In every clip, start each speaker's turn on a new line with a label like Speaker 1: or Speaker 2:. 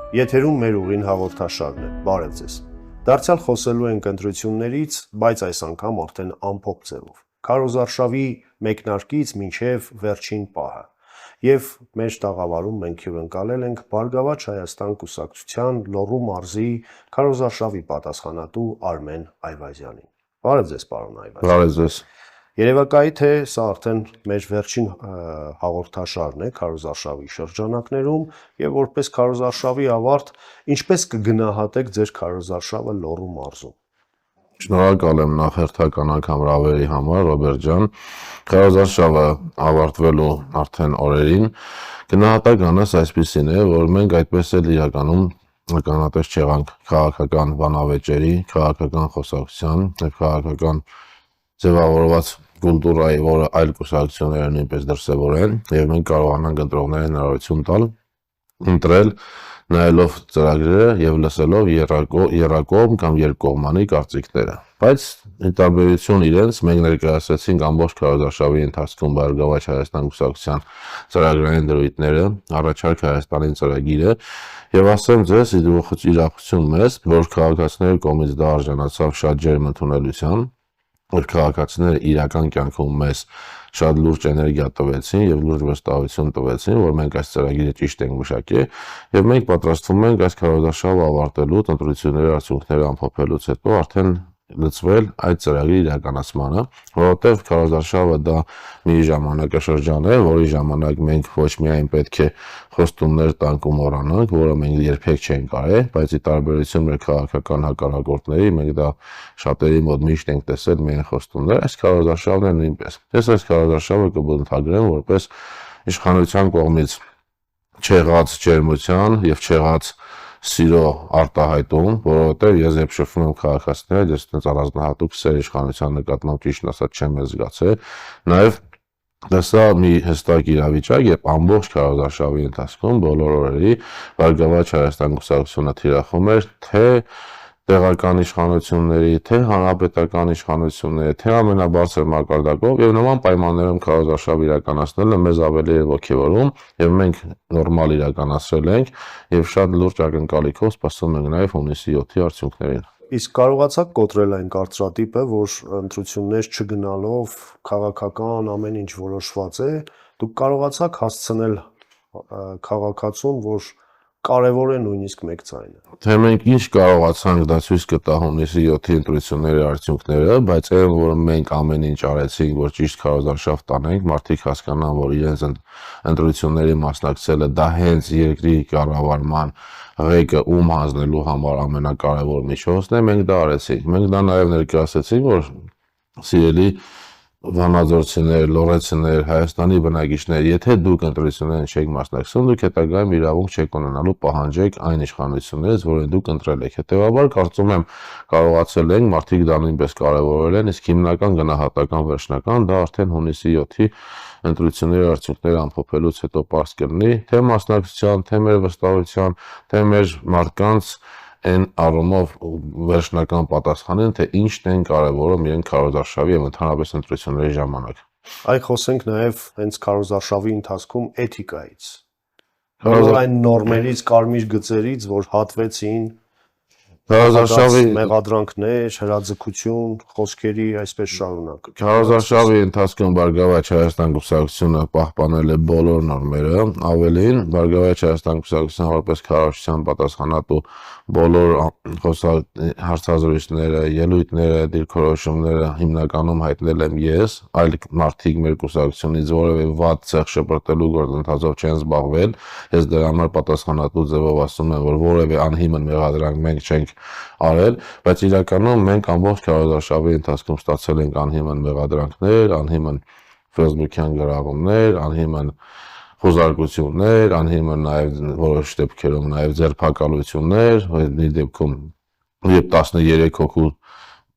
Speaker 1: Եթերում մեր ուղին հաղորդաշարն է, բարև ձեզ։ Դարձյալ խոսելու ենք ընտրություններից, բայց այս անգամ արդեն ամփոփ ձևով։ Քարոզարշավի մեկնարկից մինչև վերջին պահը։ Եվ մեր տաղավարում մենք հյուրընկալել ենք Բարգավաճ Հայաստան կուսակցության Լոռու մարզի քարոզարշավի պատասխանատու Արմեն Այվազյանին։ Բարև ձեզ, պարոն Այվազյան։
Speaker 2: Բարև ձեզ։
Speaker 1: Երևակայի թե սա արդեն մեր վերջին հաղորդաշարն է քարոզարշավի շրջանակներում եւ որպես քարոզարշավի ավարտ ինչպես կգնահատեք ձեր քարոզարշավը Լոռու մարզում։
Speaker 2: Շնորհակալ եմ նախերթական անգամ հրավերի համար, Ռոբերտ ջան։ Քարոզարշավը ավարտվելու արդեն օրերին գնահատականս այսպեսին է, որ մենք այդպես էլ իրականում ականատես չեղանք քաղաքական բանավեճերի, քաղաքական խոսակցության եւ քաղաքական ձևավորված կուլտուրայի, որը այլ կուսակցությունները նույնպես դրսևորեն, եւ մենք կարողանանք ընտրողներին հնարավորություն տալ ընտրել, նայելով ծրագրերը եւ լսելով երրակողմ կամ երկկողմանի կարծիքները։ Բայց ի տարբերություն իրենց մենք ներկայացրեցինք ամբողջ քարոզարշավի ընթացքում Բարգավաճ Հայաստան կուսակցության ծրագրային դրույթները, առաջարկ Հայաստանի ծրագիրը եւ ասեմ ձեզ իրախություն մեզ, որ քաղաքացիների կողմից դա արժանացավ շատ ջերմ ընդունելության, որ քաղաքացիները իրական կյանքում մեզ շատ լուրջ էներգիա տվեցին եւ լուրջ վստահություն տվեցին, որ մենք այս ծրագիրը ճիշտ ենք մշակել եւ մենք պատրաստվում ենք այս քարոզարշավը ավարտելու, ընտրությունների արդյունքները ամփոփելուց հետո արդեն լծվել այդ ծրագրի իրականացմանը, որովհետև քարոզարշավը դա մի ժամանակաշրջան է, որի ժամանակ մենք ոչ միայն պետք է խոստումներ տանք ու մոռանանք, որը մենք երբեք չենք արել, բայց ի տարբերություն մեր քաղաքական հակառակորդների, մենք դա շատերի մոտ միշտ ենք տեսել միայն խոստումներ, այս քարոզարշավն է նույնպես։ Ես այս քարոզարշավը կբնութագրեմ որպես իշխանության կողմից չեղած ջերմության եւ չեղած սիրո արտահայտում, որովհետև ես երբ շփվում եմ քաղաքացիների, ես այդպես առանձնահատուկ սեր իշխանության նկատմամբ ճիշտ ասած չեմ զգացել, նաև դա մի հստակ իրավիճակ եւ ամբողջ քարոզարշավի ընթացքում բոլոր օրերի Բարգավաճ Հայաստան կուսակցությունը թիրախում էր թե տեղական իշխանությունների, թե հանրապետական իշխանությունների, թե ամենաբարձր մակարդակով եւ նման պայմաններում քարոզարշավ իրականացնելը մեզ ավելի է ոգևորում եւ մենք նորմալ իրականացրել ենք եւ շատ լուրջ ակնկալիքով սպասում ենք նաեւ հունիսի 7-ի արդյունքներին։
Speaker 1: Իսկ կարողացաք կոտրել այն կարծրատիպը, որ ընտրություններ չգնալով քաղաքական ամեն ինչ որոշված է, դուք կարողացաք հասցնել քաղաքացուն, որ կարևոր է նույնիսկ մեկ ձայնը։
Speaker 2: Թե մենք ինչ կարողացանք, դա ցույց կտա հունիսի 7-ի ընտրությունների արդյունքները, բայց այն որ մենք ամեն ինչ արեցինք, որ ճիշտ քարոզարշավ տանենք, մարդիկ հասկանան, որ իրենց ընտրությունների մասնակցելը դա հենց երկրի կառավարման ղեկը ում հանձնելու համար ամենակարևոր միջոցն է, մենք դա արեցինք։ Մենք դա նաև ներկայացրեցինք, որ սիրելի վանաձորցիներ, լոռեցիներ, Հայաստանի բնակիչներ, եթե դուք ընտրություններին չեք մասնակցում, դուք հետագայում իրավունք չեք ունենալու պահանջեք այն իշխանություններից, որին դուք ընտրել եք։ Հետևաբար կարծում եմ կարողացել ենք, մարդիկ դա նույնպես կարևորել են, իսկ հիմնական գնահատական վերջնական դա արդեն հունիսի 7-ի ընտրությունների արդյունքները ամփոփելուց հետո պարզ կլինի, թե մասնակցության, թե մեր վստահության, թե մեր մարդկանց այն առումով վերջնական պատասխանին, թե ինչն են կարևորում իրենք քարոզարշավի եւ ընդհանրապես ընտրությունների ժամանակ։
Speaker 1: Այ խոսենք նաեւ հենց քարոզարշավի ընթացքում էթիկայից։ Այն նորմերից, կարմիր գծերից, որ հատվեցին
Speaker 2: քարոզարշավի
Speaker 1: մեղադրանքներ, հրաձգություն, խոսքերի այսպես շարունակ։
Speaker 2: Քարոզարշավի ընթացքում Բարգավաճ Հայաստան կուսակցությունը պահպանել է բոլոր նորմերը, ավելին Բարգավաճ Հայաստան կուսակցության որպես քարոզչության պատասխանատու բոլոր հարցազրույցները, ելույթները, դիրքորոշումները հիմնականում հայտնել եմ ես, այլ մարդիկ մեր կուսակցությունից որևէ վատ ցեղ շպրտելու գործընթացով չեն զբաղվել, ես դրա համար պատասխանատու ձևով ասում եմ, որ որևէ անհիմն մեղադրանք մենք չենք արել, բայց իրականում մենք ամբողջ քարոզարշավի ընթացքում ստացել ենք անհիմն մեղադրանքներ, անհիմն ֆեյսբուքյան գրառումներ, անհիմն խոզարկություններ, անհիմն նաև որոշ դեպքերում նաև ձերբակալություններ, մի դեպքում երբ 13 հոգու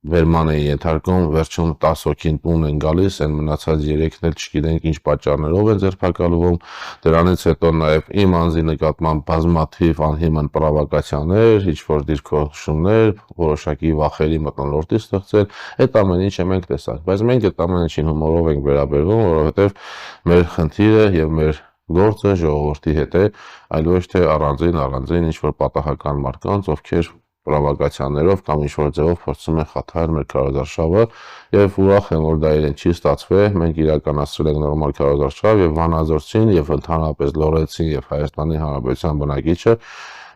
Speaker 2: վերման է ենթարկում, վերջում 10 հոգին տուն են գալիս, այն մնացած 3-ն էլ չգիտենք ինչ պատճառներով են ձերբակալվում, դրանից հետո նաև իմ անձի նկատմամբ բազմաթիվ անհիմն պրովոկացիաներ, ինչ-որ դիրքորոշումներ, որոշակի վախերի մթնոլորտի ստեղծել, այդ ամեն ինչը մենք տեսանք, բայց մենք այդ ամեն ինչին հումորով ենք վերաբերվում, որովհետև մեր խնդիրը եւ մեր գործը ժողովրդի հետ է, այլ ոչ թե առանձին ինչ-որ պատահական մարդկանց, ովքեր պրովոկացիաներով կամ ինչ-որ ձևով փորձում են խաթարել մեր քարոզարշավը եւ ուրախ եմ, որ դա իրեն չի ստացվել, մենք իրականացրել ենք նորմալ քարոզարշավ եւ Վանաձորցին եւ ընդհանրապես Լոռեցին եւ Հայաստանի Հանրապետության բնակիչը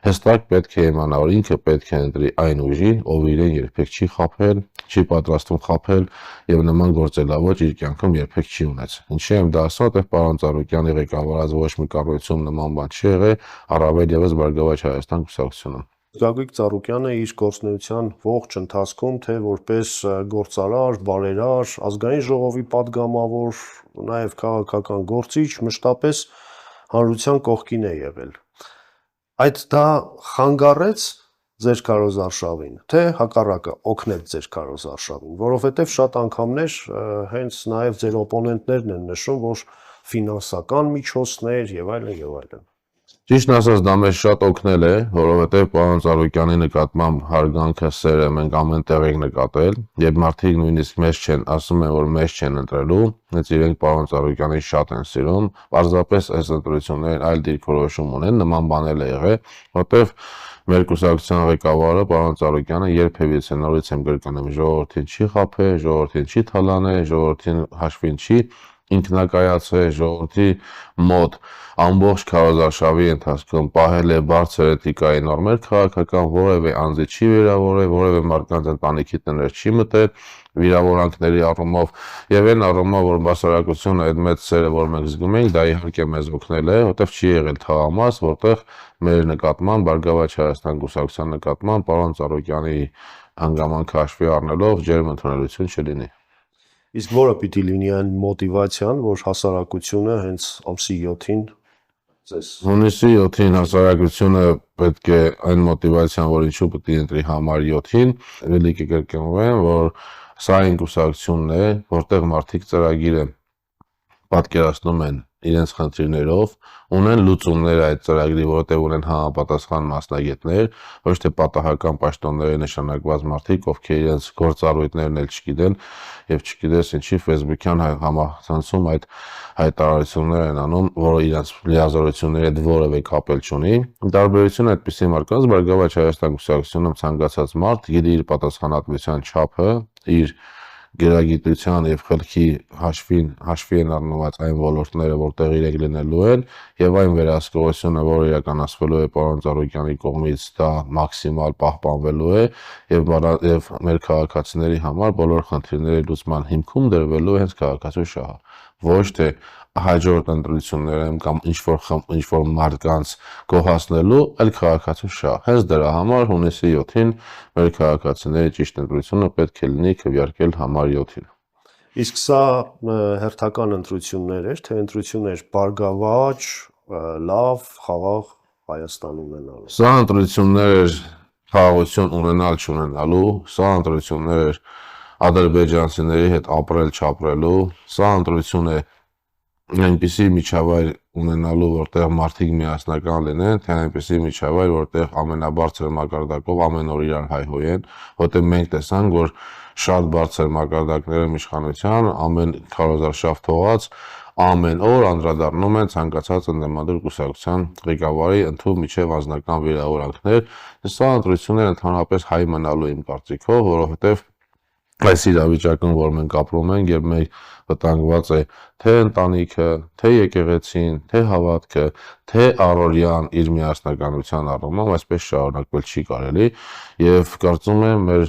Speaker 2: հստակ պետք է իմանա, որ ինքը պետք է ընտրի այն ուժին, ով իրեն երբեք չի խաբել, չի պատրաստվում խաբել եւ նման գործելավոճ իր կյանքում երբեք չի ունեցել։ Ինչի եմ դա ասում, որտեղ պարոն Ծառուկյանի ղեկավարած ոչ մի կառույցում նման բան չի եղել, առավել եւս Բարգավաճ Հայաստան կուսակցությունում։
Speaker 1: Գագիկ Ծառուկյանը իր գործունեության ողջ ընթացքում, թե որպես գործարար, բարերար, ազգային ժողովի падգամավոր, նաև քաղաքական գործիչ, մշտապես հանրության կողքին է եղել։ Այդ դա խանգարեց ձեր քարոզարշավին, թե հակառակը օգնեց ձեր քարոզարշավին, որովհետև շատ անգամներ հենց նաև ձեր օպոնենտներն են նշում, որ ֆինանսական միջոցներ եւ այլն եւ այլն։
Speaker 2: Ճիշտն ասած, դա մեզ շատ օգնել է, որովհետև պարոն Ծառուկյանի նկատմամբ հարգանքը, սերը մենք ամեն տեղ ենք նկատել, եւ մարդիկ նույնիսկ մեզ չեն ասում են, որ մեզ չեն ընտրելու, հենց իրենք պարոն Ծառուկյանին շատ են սիրում, պարզապես այս ընտրություններին այլ դիրքորոշում ունեն, նման բաներ է եղել, որտեղ մեր կուսակցության ղեկավարը պարոն Ծառուկյանը երբևիցե նորից եմ կրկնում, ժողովրդին չի խաբել, ժողովրդին չի թալանել, ժողովրդին հաշվին չի ինքնակայացրել, ժողովրդի մոտ ամբողջ քարոզարշավի ընթացքում պահել է բարձր էթիկայի նորմեր քաղաքական, որևէ անձի չի վիրավորել, որևէ մարդկանց ընտանիքի տներ չի մտել վիրավորանքների առումով եւ այն առումով, որ բացառակությունը այդ մեծ սերը, որ մենք զգում ենք, դա իհարկե մեզ օգնել է, որտեղ չի եղել թղամաս, որտեղ մեր նկատմամբ Բարգավաճ Հայաստան կուսակցության նկատմամբ պարոն Ծառուկյանի հանգամանքը հաշվի առնելով ջերմ ընդունելություն չլինի։
Speaker 1: Իսկ որը պիտի լինի այն մոտիվացիան, որ հասարակությունը հենց ամսի 7-ին ձեզ
Speaker 2: Հունիսի 7-ին հասարակությունը պետք է այն մոտիվացիան, որ ինչու պետք է ընտրի համար 7-ին, ելի կկրկնվեմ, որ սա այն կուսակցությունն է, որտեղ մարդիկ ծրագիրը պատկերացնում են իրենց խնդիրներով, ունեն լուծումներ այդ ծրագրի, որտեղ ունեն համապատասխան մասնագետներ, ոչ թե պատահական պաշտոնների նշանակված մարդիկ, ովքեր իրենց գործառույթներն էլ չգիտեն եւ չգիտես ինչի Facebook-յան համացանցում այդ հայտարարություններ են անում, որը իրենց լիազորությունների հետ որևէ կապ չունի։ Տարբերությունը այդպիսի մարդկանց Բարգավաճ Հայաստան կուսակցությունում ցանկացած մարդ գիտի իր պատասխանատվության չափը, իր գերագիտության եւ խելքի հաշվի են առնված այն ոլորտները, որտեղ իրենք լինելու են, եւ այն վերահսկողությունը, որը իրականացվելու է պարոն Ծառուկյանի կողմից, դա մաքսիմալ պահպանվելու է եւ մեր քաղաքացիների համար բոլոր խնդիրների լուծման հիմքում դրվելու է հենց քաղաքացու շահը, ոչ թե հաջորդ ընտրություններում կամ ինչ-որ մարդկանց գոհացնելու, այլ քաղաքացու շահ։ Հենց դրա համար հունիսի 7-ին մեր քաղաքացիների ճիշտ ընտրությունը պետք է լինի քվեարկել համար 7-ին։
Speaker 1: Իսկ սա հերթական ընտրություններ էր, թե ընտրություններ բարգավաճ, լավ, խաղաղ Հայաստան ունենալու։
Speaker 2: Սա ընտրություններ էր խաղաղություն ունենալ չունենալու, սա ընտրություններ էր ադրբեջանցիների հետ ապրել չապրելու, սա ընտրություն է այնպիսի միջավայր ունենալու, որտեղ մարդիկ միասնական լինեն, թե այնպիսի միջավայր, որտեղ ամենաբարձր մակարդակով ամեն օր իրար հայհոյեն, որտեղ մենք տեսանք, որ շատ բարձր մակարդակներում իշխանության ամեն քարոզարշավ թողած ամեն օր անդրադառնում են ցանկացած ընդդիմադիր կուսակցության ղեկավարի ընդհանուր միջև անձնական վիրավորանքներ։ Սա ընտրություններ ընդհանրապես հայ մնալու իմ կարծիքով, որովհետև այս իրավիճակում, որ մենք ապրում ենք, երբ մենք վտանգված է թե ընտանիքը, թե եկեղեցին, թե հավատքը, թե առօրյան իր միասնականության առումով, այսպես շարունակվել չի կարելի եւ կարծում եմ մեր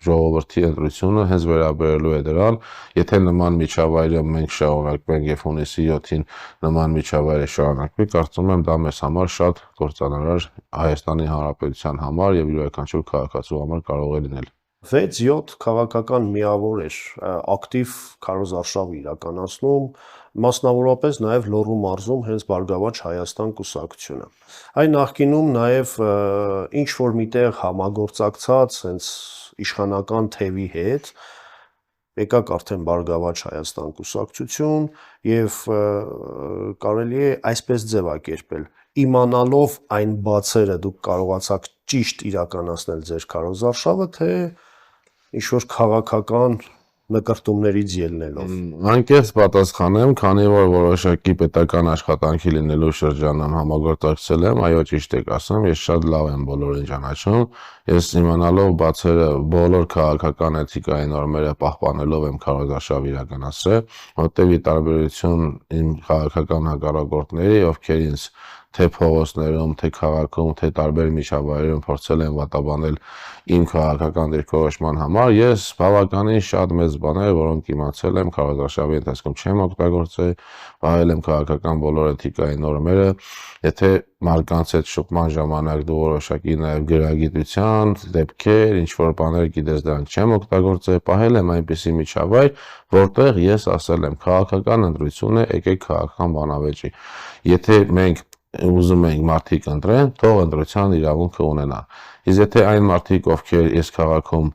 Speaker 2: ժողովրդի ընտրությունը հենց վերաբերելու է դրան, եթե նման միջավայրը մենք շարունակվենք եւ հունիսի 7-ին նման միջավայրը շարունակվի, կարծում եմ դա մեզ համար շատ կործանարար Հայաստանի Հանրապետության համար եւ յուրաքանչյուր քաղաքացու համար կարող է լինել։
Speaker 1: 6-7 քաղաքական միավոր էր ակտիվ քարոզարշավ իրականացնում, մասնավորապես նաև Լոռու մարզում հենց Բարգավաճ Հայաստան կուսակցությունը։ Այն նախկինում նաև ինչ որ միտեղ համագործակցած հենց իշխանական թևի հետ եկաք արդեն Բարգավաճ Հայաստան կուսակցություն եւ կարելի է այսպես ձևակերպել իմանալով այն բացերը դուք կարողացաք ճիշտ իրականացնել ձեր քարոզարշավը, թե ինչ որ քաղաքական նկրտումներից ելնելով։
Speaker 2: Անկեղծ պատասխանեմ, քանի որ որոշակի պետական աշխատանքի լինելու շրջանում համագործակցել եմ, այո, ճիշտ եք ասում, ես շատ լավ եմ բոլորին ճանաչում, ես իմանալով բացերը բոլոր քաղաքական էթիկայի նորմերը պահպանելով եմ քարոզարշավ իրականացրել, որտեղ ի տարբերություն իմ քաղաքական հակառակորդների, ովքեր ինձ թե փողոցներում, թե քաղաքում, թե տարբեր միջավայրերում փորձել են վատաբանել իմ քաղաքական դիրքորոշման համար, ես բավականին շատ մեծ բաներ, որոնք իմացել եմ քարոզարշավի ընթացքում չեմ օգտագործել, պահել եմ քաղաքական բոլոր էթիկայի նորմերը, եթե մարդկանց հետ շփման ժամանակ դու որոշակի նաև գրագիտության դեպքեր, ինչ որ բաներ գիտես դրանք չեմ օգտագործել, պահել եմ այնպիսի միջավայր, որտեղ ես ասել եմ քաղաքական ընտրություն է, եկեք քաղաքական բանավեճի։ Եթե մենք ուզում ենք մարդիկ ընտրեն, թող ընտրության իրավունքը ունենան։ Իսկ եթե այն մարդիկ, ովքեր ես քաղաքում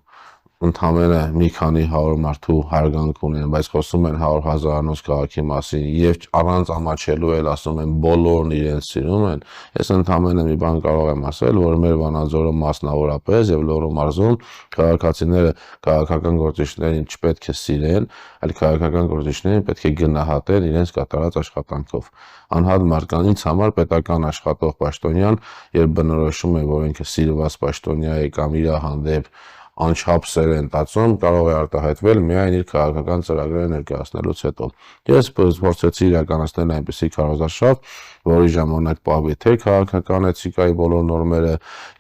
Speaker 2: ընդամենը մի քանի 100 մարդու հարգանք ունեն, բայց խոսում են 100,000-անոց քաղաքի մասին եւ առանց ամաչելու էլ ասում են բոլորն իրենց սիրում են, ես ընդամենը մի բան կարող եմ ասել, որ մեր Վանաձորում մասնավորապես եւ Լոռու մարզում քաղաքացիները քաղաքական գործիչներին չպետք է սիրեն, այլ քաղաքական գործիչներին պետք է գնահատեն իրենց կատարած աշխատանքով։ Անհատ մարդկանց համար պետական աշխատող պաշտոնյան, երբ բնորոշում է, որ ինքը սիրված պաշտոնյա է կամ իր հանդեպ անչափ սեր են տածում, կարող է արտահայտվել միայն իր քաղաքական ծրագրերը ներկայացնելուց հետո։ Ես փորձեցի իրականացնել այնպիսի քարոզարշավ, որի ժամանակ պահվի թե քաղաքական էթիկայի բոլոր նորմերը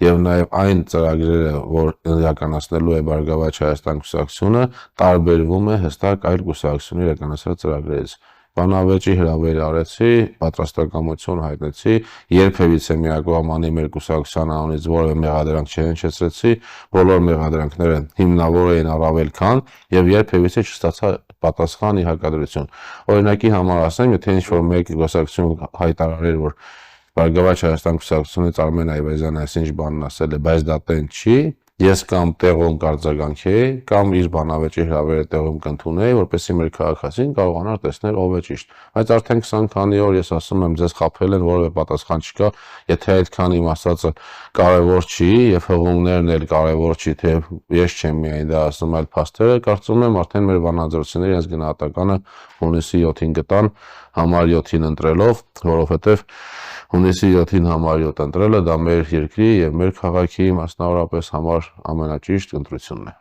Speaker 2: եւ նաեւ այն ծրագրերը, որ իրականացնելու է Բարգավաճ Հայաստան կուսակցությունը, տարբերվում է հստակ այլ կուսակցությունների իրականացրած ծրագրերից։ Բանավեճի հրավեր արեցի, պատրաստակամություն հայտնեցի, երբևիցե միակողմանի մեր կուսակցության անունից որևէ մեղադրանք չհնչեցրեցի, բոլոր մեղադրանքները հիմնավոր էին առավել քան եւ երբևիցե չստացա պատասխան ի հակադրություն։ Օրինակի համար ասեմ, եթե ինչ-որ մեկ կուսակցություն հայտարարեր, որ Բարգավաճ Հայաստան կուսակցությունից Արմեն Այվազյանը այսինչ բանն ասել է, բայց դա տեն չի, ես կամ տեղում կարձագանքեի, կամ իր բանավեճի հրավերը տեղում կընդունեի, որպեսզի մեր քաղաքացին կարողանար տեսնել ով է ճիշտ։ Բայց արդեն 20 քանի օր ես ասում եմ, ձեզ խաբել են, որևէ պատասխան չկա, եթե այդքան իմ ասածը կարևոր չի եւ հղումներն էլ կարևոր չի, թե ես չեմ միայն դա ասում, այլ փաստերը, կարծում եմ արդեն մեր վանաձորցիները իրենց գնահատականը հունիսի 7-ին գտան համար 7-ին ընտրելով, որովհետեւ հունիսի 7-ին համար 7 ընտրելը դա մեր երկրի եւ մեր քաղաքի մասնավորապես համար ամենաճիշտ ընտրությունն է։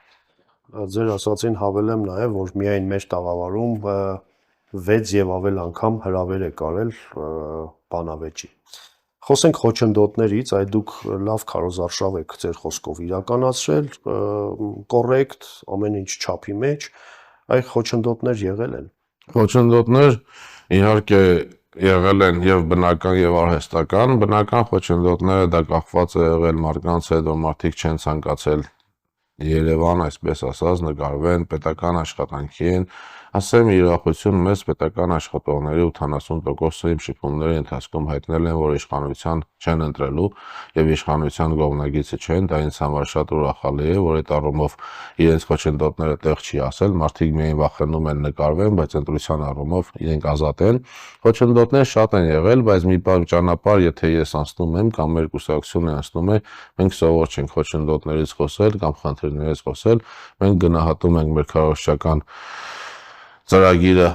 Speaker 1: Ձեր ասածին հավելեմ նաև, որ միայն մեր տաղավարում 6 եւ ավել անգամ հրավեր է կարել բանավեճի։ Խոսենք խոչընդոտներից, այդ դուք լավ քարոզարշավ եք ձեր խոսքով իրականացրել, կոռեկտ, ամեն ինչ չափի մեջ, այ խոչընդոտներ եղել են։
Speaker 2: Խոչընդոտներ իհարկե եղել են եւ բնական եւ արհեստական, բնական խոչընդոտները դա կախված է եղել մարդկանց հետ, որ մարդիկ չեն ցանկացել Երևան, այսպես ասած, նկարվեն, պետական աշխատանքի են, ասեմ իրախություն մեծ պետական աշխատողների 80%-ը իմ շփումների ընթացքում հայտնել են, որ իշխանության չեն ընտրելու եւ իշխանության կողմնակիցը չեն, դա ինձ համար շատ ուրախալի է, որ այդ առումով իրենց խոչընդոտները տեղ չի ասել, մարդիկ միայն վախենում են նկարվեն, բայց ընտրության առումով իրենք ազատ են։ Խոչընդոտներ շատ են եղել, բայց մի բան ճանապարհ, եթե ես անցնում եմ կամ մեր կուսակցությունը անցնում է, մենք սովոր չենք խոչընդոտներից խոսել կամ խնդիրներից խոսել, մենք գնահատում ենք մեր քարոզչական ծրագիրը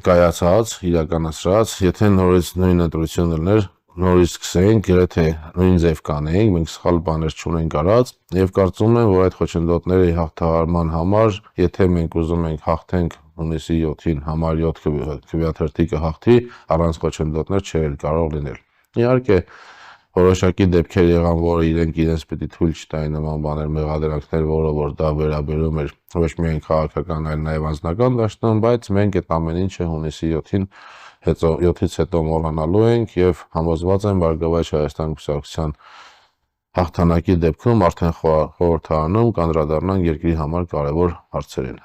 Speaker 2: կայացած, իրականացրած, եթե նորից նույն ընտրություն լիներ, նորից սկսեինք, գրեթե նույն ձև կանեինք, մենք սխալ բաներ չունենք արած եւ կարծում եմ, որ այդ խոչընդոտների հաղթահարման համար, եթե մենք ուզում ենք հաղթենք հունիսի 7-ին համար 7 քվեաթերթիկը հաղթի, առանց խոչընդոտներ չէր կարող լինել։ Իհարկե որոշակի դեպքեր եղան, որ իրենց պիտի թույլ չտային նման բաներ, մեղադրանքներ, որ դա վերաբերում էր ոչ միայն քաղաքական, այլ նաև անձնական դաշտում, բայց մենք այդ ամեն ինչը հունիսի 7-ին 7-ից հետո մոռանալու ենք եւ համոզված եմ Բարգավաճ Հայաստան կուսակցության հաղթանակի դեպքում արդեն խորհրդարանում կանդրադառնան երկրի համար կարևոր հարցերին։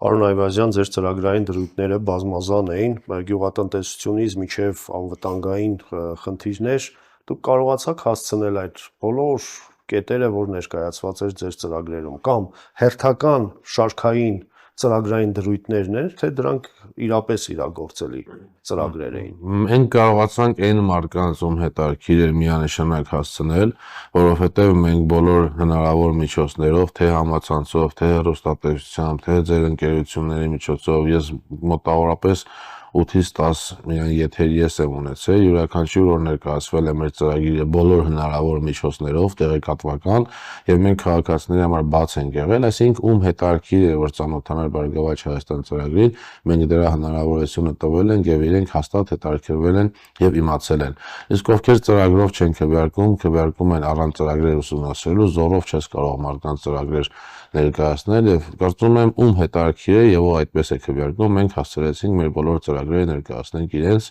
Speaker 1: Պարոն Այվազյան, ձեր ծրագրային դրույթները բազմազան էին, գյուղատնտեսությունից մինչև անվտանգային խնդիրներ, դուք կարողացաք հասցնել այդ բոլոր կետերը, որ ներկայացված էր ձեր ծրագրերում, կամ հերթական շարքային ծրագրային դրույթներն էր, թե դրանք իրապես իրագործելի ծրագրեր էին։
Speaker 2: Մենք կարողացանք այն մարդկանց, ում հետաքրքիր էր միանշանակ հասցնել, որովհետև մենք բոլոր հնարավոր միջոցներով, թե համացանցով, թե հեռուստատեսությամբ, թե ձեր ընկերությունների միջոցով, ես մոտավորապես 8-ից 10 միայն եթերի ես եմ ունեցել, յուրաքանչյուր օր ներկայացվել է մեր ծրագիրը բոլոր հնարավոր միջոցներով, տեղեկատվական, եւ մենք քաղաքացիների համար բաց ենք եղել, այսինքն ում հետաքրքիր է որ ծանոթանալ Բարգավաճ Հայաստան ծրագրին, մենք դրա հնարավորությունը տվել ենք եւ իրենք հաստատ հետաքրքրվել են եւ իմացել են։ Իսկ ովքեր ծրագրով չեն քվեարկում են առանց ծրագրեր ուսումնասիրելու, զորով չես կարող մարդկանց ծրագրեր ներկայացնել եւ կարծում եմ ում հետաքրքիր է եւ ով այդպես է քվեարկում, մենք հասցրեցինք մեր բոլոր ծրագրերը ներկայացնենք իրենց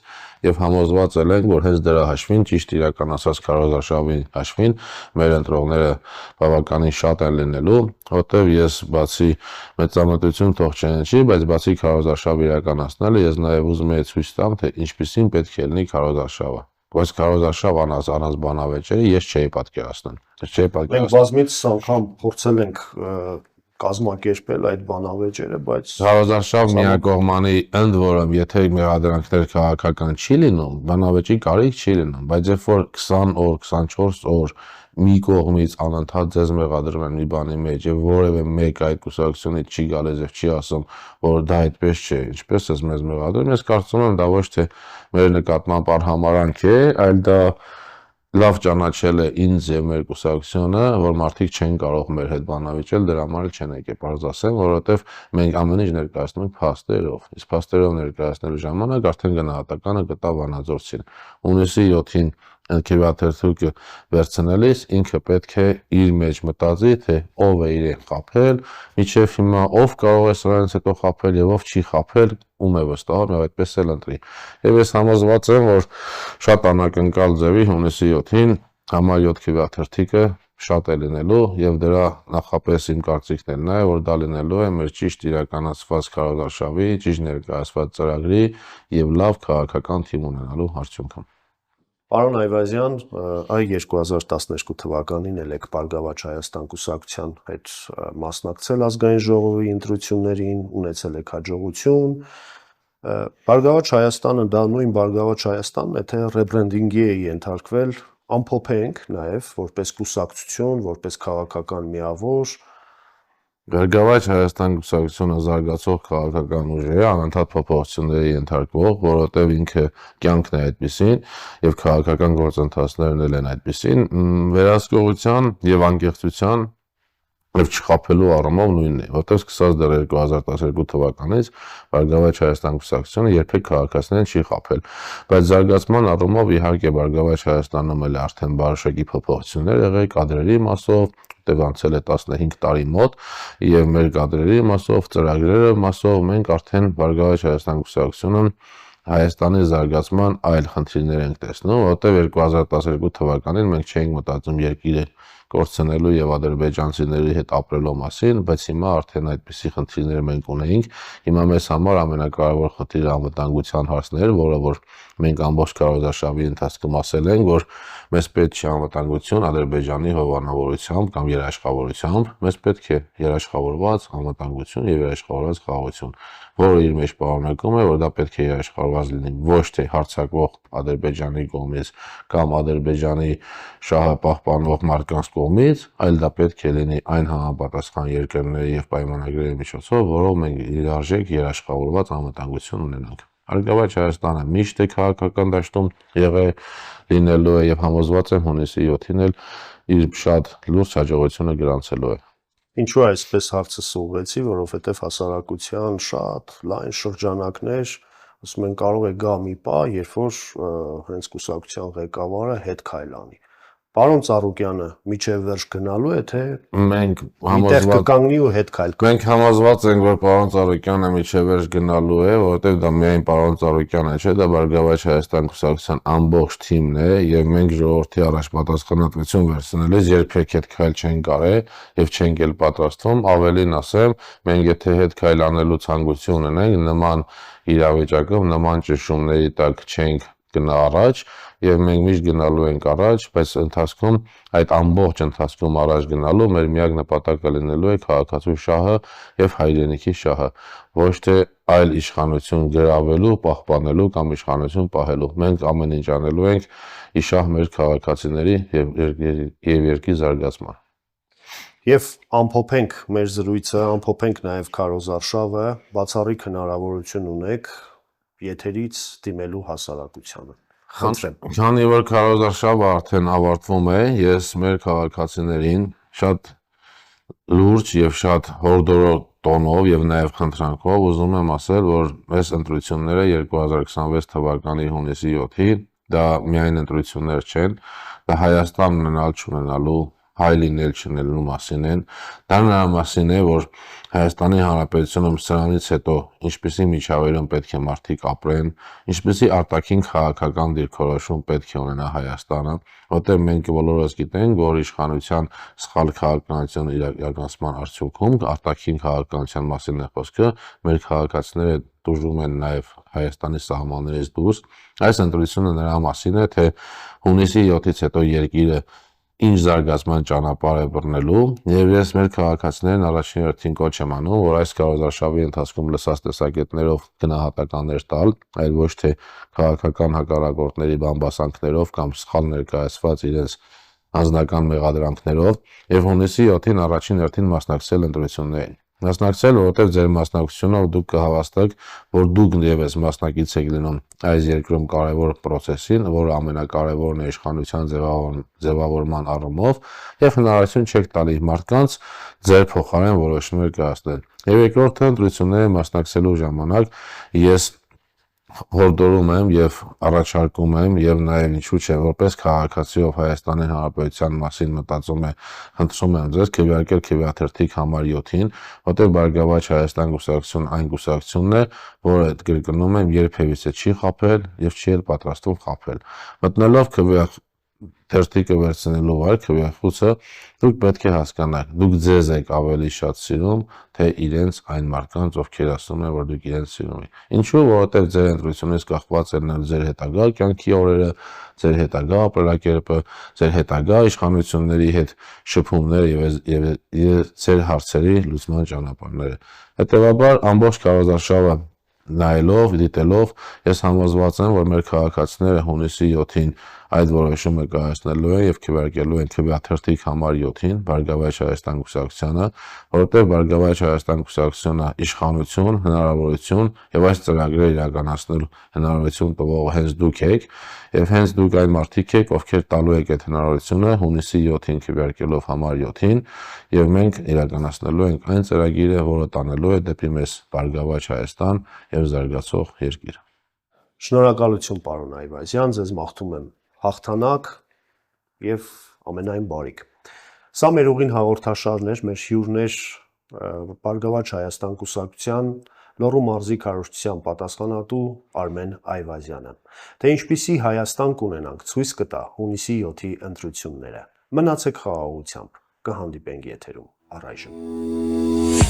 Speaker 2: եւ համոզված ենք, որ հենց դրա հաշվին, ճիշտ իրականացած քարոզարշավի հաշվին, մեր ընտրողները բավականին շատ են լինելու, որտեւ ես բացի մեծամտություն թող չնչի, բայց բացի քարոզարշավ իրականացնելը, ես նաեւ ուզում եմ ցույց տամ, թե ինչպիսին պետք է լինի քարոզարշավը։ Բայց քարոզարշավ առանց բանավեճերի ես չէի պատկերացնում։
Speaker 1: Մենք բազմից անգամ փորձել ենք կազմակերպել այդ բանավեճերը, բայց
Speaker 2: քարոզարշավ միակողմանի ընդ որում, եթե մեղադրանքներ քաղաքական չի լինում, բանավեճի կարիք չի լինում, բայց երբ որ 20 օր, 24 օր մի կողմից անընդհատ ձեզ մեղադրում են մի բանի մեջ եւ որևէ մեկ այդ կուսակցությունից չի գալիս եւ չի ասում, որ դա այդպես չէ, ինչպես ես մեզ մեղադրում, ես կարծում եմ դա ոչ թե մեր նկատմամբ արհամարանք է, այլ դա լավ ճանաչել է ինձ եւ մեր կուսակցությունը, որ մարդիկ չեն կարող մեր հետ բանավիճել, դրա համար չեն եկել, պարզ ասեմ, որովհետեւ մենք ամեն ինչ ներկայացնում ենք փաստերով։ Իսկ փաստերով ներկայացնելու ժամանակ արդեն գնահատականը գտա Վանաձորցին։ Հունիսի 7-ին ընկերաթերթուկը վերցնելիս ինքը պետք է իր մեջ մտածի, թե ով է իրեն խաբել, միջև հիմա ով կարող է սրանից հետո խաբել եւ ով չի խաբել, ում է վստահում եւ այդպես էլ ընտրի։ Եվ ես համոզված եմ, որ շատ անակնկալ ձևի հունիսի 7-ին համար 7 քվեաթերթիկը շատ է լինելու եւ դրա նախապես իմ կարծիքն է, որ դա լինելու է մեր ճիշտ իրականացված քարոզարշավի, ճիշտ ներկայացված ծրագրի եւ լավ քաղաքական թիմ ունենալու արդյունքում։
Speaker 1: Պարոն Այվազյան, այ 2012 թվականին էլ եք Բարգավաճ Հայաստան կուսակցության հետ մասնակցել ազգային ժողովի ընտրություններին, ունեցել եք հաջողություն։ Բարգավաճ Հայաստանը դա նույն Բարգավաճ Հայաստանն է, թե ռեբրենդինգի է ենթարկվել, ամփոփենք նաև որպես կուսակցություն, որպես քաղաքական միավոր։
Speaker 2: Բարգավաճ Հայաստան կուսակցությունը զարգացող քաղաքական ուժ է, անընդհատ փոփոխությունների ենթարկվող, որովհետև ինքը կյանքն է այդպիսին եւ քաղաքական գործընթացներն էլ են այդպիսին, վերահսկողության եւ անկեղծության եւ չխաբելու առումով նույնն է, որտեղ սկսած դեռ 2012 թվականից Բարգավաճ Հայաստան կուսակցությունը երբեք քաղաքացիներին չի խաբել, բայց զարգացման առումով իհարկե Բարգավաճ Հայաստանում էլ արդեն բարոշակի փոփոխություններ եղել կադրերի մասով, որտեղ անցել է 15 տարի մոտ եւ մեր կադրերի մասով, ծրագրերը մասով մենք արդեն Բարգավաճ Հայաստան կուսակցությունը Հայաստանի զարգացման այլ խնդիրներ ենք տեսնում, որտեղ 2012 թվականին մենք չէինք մտածում երկիրը կորցնելու եւ ադրբեջանցիների հետ ապրելու մասին, բայց հիմա արդեն այդպիսի խնդիրներ մենք ունենք։ Հիմա մեզ համար ամենակարևոր խնդիրը անվտանգության հարցն էր, որը որ մենք ամբողջ քարոզարշավի ընթացքում ասել ենք, որ մեզ պետք չէ անվտանգություն Ադրբեջանի հովանավորությամբ կամ երաշխավորությամբ, մեզ պետք է երաշխավորված անվտանգություն եւ երաշխավորված խաղաղություն, որը իր մեջ պարունակում է, որ դա պետք է երաշխավորված լինի ոչ թե հարձակվող Ադրբեջանի կողմից կամ Ադրբեջանի շահը պահպանող մարդկանց կողմից, այլ դա պետք է լինի այն համապատասխան երկրների եւ պայմանագրերի միջոցով, որով մենք իրարժեք երաշխավորված անվտանգություն ունենանք։ Բարգավաճ Հայաստանը միշտ է քաղաքական դաշտում եղել լինելու է եւ համոզված եմ հունիսի 7-ին էլ իր շատ լուրջ հաջողությունը գրանցելու է։
Speaker 1: Ինչու այսպես հարցը սուղեցի, որովհետև հասարակության շատ լայն շրջանակներ, ասում են կարող է գա մի պահ, երբ որ հենց կուսակցության ղեկավարը հետ քայլանի։ Պարոն Ծառուկյանը միջև վերջ գնալու է, թե
Speaker 2: մենք
Speaker 1: համոզված կկանգնի ու հետ քայլ։
Speaker 2: Մենք համոզված ենք, որ պարոն Ծառուկյանը միջև վերջ գնալու է, որովհետև դա միայն պարոն Ծառուկյանը չէ, դա Բարգավաճ Հայաստան կուսակցության ամբողջ թիմն է եւ մենք ժողովրդի առաջ պատասխանատվություն վերցնելիս երբեք հետ քայլ չենք կարել եւ չենք էլ պատրաստվում, ավելին ասեմ, մենք եթե հետ քայլ անելու ցանկություն ունենք, նման իրավիճակում նման ճնշումների տակ չենք գնա առաջ եւ մենք միշտ գնալու ենք առաջ, բայց ընթացքում այդ ամբողջ ընթացքում առաջ գնալու մեր միակ նպատակը լինելու է քաղաքացու շահը եւ հայրենիքի շահը, ոչ թե այլ իշխանություն գրավելու, պահպանելու կամ իշխանություն պահելու։ Մենք ամեն ինչ անելու ենք ի շահ մեր քաղաքացիների եւ երկրի զարգացման։
Speaker 1: Եվ ամփոփենք մեր զրույցը, ամփոփենք նաև քարոզարշավը, բացառիկ հնարավորություն ունեք եթերից դիմելու հասարակությանը։ Խնդրեմ։
Speaker 2: Քանի որ քարոզարշավը արդեն ավարտվում է, ես մեր քաղաքացիներին շատ լուրջ եւ շատ հորդորող տոնով եւ նաեւ խնդրանքով ուզում եմ ասել, որ այս ընտրությունները 2026 թվականի հունիսի 7-ին դա միայն ընտրություններ չեն, դա Հայաստան ունենալ չունենալու հայ լինել չնելու մասին են, դա նրա մասին է, որ Հայաստանի Հանրապետությունում սրանից հետո ինչպիսի միջավայրում պետք է մարդիկ ապրեն, ինչպիսի արտաքին քաղաքական դիրքորոշում պետք է ունենա Հայաստանը, որտեղ մենք բոլորս գիտենք, որ իշխանության սխալ քաղաքականության իրականացման արդյունքում արտաքին քաղաքականության մասին է խոսքը, մեր քաղաքացիները դժում են նաև Հայաստանի սահմաններից դուրս։ Այս ընտրությունը նրա մասին է, թե հունիսի 7-ից հետո երկիրը ինչ զարգացման ճանապարհ է բռնելու, եւ ես մեր քաղաքացիներին առաջին հերթին կոչ եմ անում, որ այս քարոզարշավի ընթացքում լսած տեսակետներով գնահատականներ տալ, այլ ոչ թե քաղաքական հակառակորդների բամբասանքներով կամ սխալ ներկայացված իրենց անձնական մեղադրանքներով եւ հունիսի 7-ին առաջին հերթին մասնակցել ընտրություններին։ Մասնակցել, որովհետև ձեր մասնակցությունով դուք կհավաստաք, որ դուք եւս մասնակից եք լինում այս երկրում կարևոր process-ին, որը ամենակարևորն է իշխանության ձևավորման առումով, եւ հնարավորություն չեք տալի մարդկանց ձեր փոխարեն որոշումներ կայացնել։ Եվ երկրորդը ընտրությունների մասնակցելու ժամանակ ես հորդորում եմ եւ առաջարկում եմ եւ նաեւ ինչու՞ չէ որպես քաղաքացիով Հայաստանի Հանրապետության մասին մտածում է խնդրում եմ ձեզ քվեարկել քվեաթերթիկ համար 7-ին, որտեղ Բարգավաճ Հայաստան կուսակցություն այն կուսակցությունն է, որը կրկնում եմ երբևիցե չի խաբել եւ չի էլ պատրաստվում խաբել։ Մտնելով քվեաթերթիկը վերցնելու վայր քվեախոսը դուք պետք է հասկանաք, դուք ձեզ եք ավելի շատ սիրում, թե իրենց այն մարդկանց, ովքեր ասում են, որ դուք իրենց սիրում եք։ Ինչու՞, որովհետև ձեր ընտրությունից կախված են ձեր հետագա կյանքի օրերը, ձեր հետագա ապրելակերպը, ձեր հետագա իշխանությունների հետ շփումները եւ ձեր հարցերի լուծման ճանապարհները։ Հետևաբար ամբողջ քարոզարշավը նայելով, դիտելով, ես համոզված եմ, որ մեր քաղաքացիները հունիսի 7-ին այդ որոշումը կայացնելու են եւ քվեարկելու են քվեաթերթիկ համար 7-ին Բարգավաճ Հայաստան կուսակցությանը, որովհետեւ Բարգավաճ Հայաստան կուսակցությունը իշխանություն, հնարավորություն եւ այս ծրագրերը իրականացնելու հնարավորություն տվող հենց դուք եք եւ հենց դուք այն մարդիկ եք, ովքեր տալու եք այդ հնարավորությունը հունիսի 7-ին քվեարկելով համար 7-ին եւ մենք իրականացնելու ենք այն ծրագիրը, որը տանելու է դեպի մեզ Բարգավաճ Հայաստան եւ զարգացող երկիր։
Speaker 1: Շնորհակալություն պարոն Այվազյան, ձեզ մաղթում եմ հաղթանակ եւ ամենայն բարիք։ Սա մեր ուղին հաղորդաշարն էր, մեր հյուրն էր Բարգավաճ Հայաստան կուսակցության Լոռու մարզի քարոզչության պատասխանատու Արմեն Այվազյանը։ Թե ինչպիսի Հայաստան կունենանք, ցույց կտա հունիսի 7-ի ընտրությունները։ Մնացեք խաղաղությամբ, կհանդիպենք եթերում առայժմ։